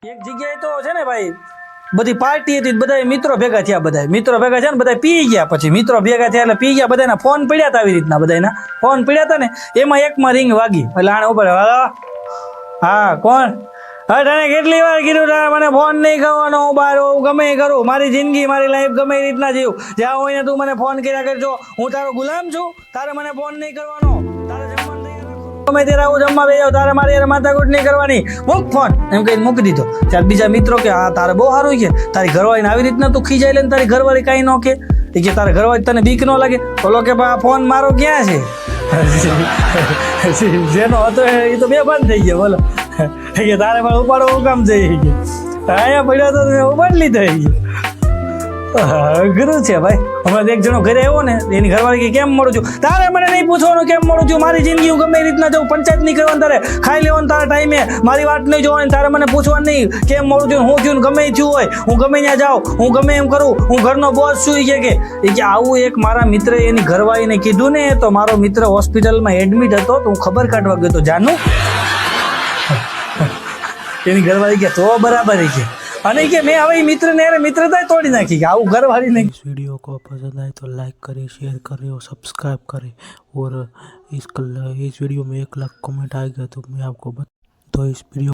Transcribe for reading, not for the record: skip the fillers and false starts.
એક જગ્યાએ તો છે ને ભાઈ બધી પાર્ટી હતી, બધા મિત્રો ભેગા થયા, બધા મિત્રો ભેગા થયા ને બધા પી ગયા. પછી મિત્રો ભેગા થયા એટલે પી ગયા, બધાના ફોન પડ્યા હતા, આવી રીતના બધાના ફોન પડ્યા હતા ને એમાં એકમાં રિંગ વાગી એટલે આને ઉપર હા કોણ હા તને કેટલી વાર કીધું તારે મને ફોન નહીં કરવાનો, હું બહાર હોઉં ગમે એ કરું, મારી જિંદગી મારી લાઈફ ગમે એ રીતના જીવ, જ્યાં હોય ને તું મને ફોન કર્યા કરજો, હું તારો ગુલામ છું, તારે મને ફોન નહીં કરવાનો, તારે જમવાનું નહીં કરવાનું, ગમે તે આવું જમવા બે જાવ, તારે મારી યાર માથાકૂટ નહીં કરવાની, મૂક ફોન એમ કહીને મૂકી દીધો. ત્યારે બીજા મિત્રો કે હા તારે બહુ સારું છે, તારી ઘરવાળીને આવી રીતના તું ખીજાઈ લે ને તારી ઘરવાળી કાંઈ ન કે તારે ઘરવાળી તને બીક ન લાગે, બોલો કે ફોન મારો ક્યાં છે જેનો હતો એ તો બે બંધ થઈ ગયો, બોલો કે તારે પણ ઉપાડો હું કામ જઈ અહીંયા પડ્યો તો તમે ઉપાડી લીધો. અઘરું છે ભાઈ. હમણાં એક જણો ઘરે આવ્યો ને એની ઘરવાળી કે કેમ મળું છું, તારે મને નહીં પૂછવાનું કેમ મળું છું, મારી જિંદગી હું ગમે એ રીતના જાઉં, પંચાયત નહીં કરવાની, તારે ખાઈ લેવાનું તારા ટાઈમે, મારી વાત નહીં જોવાની, તારે મને પૂછવાનું નહીં કેમ મળું છું, હું છું ગમે એ થયું હોય, હું ગમે ત્યાં જાઉં, હું ગમે એમ કરું, હું ઘરનો બોસ છું. કે આવું એક મારા મિત્રે એની ઘરવાળીને કીધું ને, તો મારો મિત્ર હોસ્પિટલમાં એડમિટ હતો તો હું ખબર કાઢવા ગયો તો જાનું એની ઘરવાળી કે તો બરાબર છે, અને કે मैं હવે મિત્રને યાર મિત્રતા તोड़ी नाखी कि आऊ घर वाली नहीं. इस वीडियो को पसंद आए तो लाइक करें, शेयर करें और सब्सक्राइब करें. और इस वीडियो में 1 लाख कमेंट आ गया तो मैं आपको तो इस वीडियो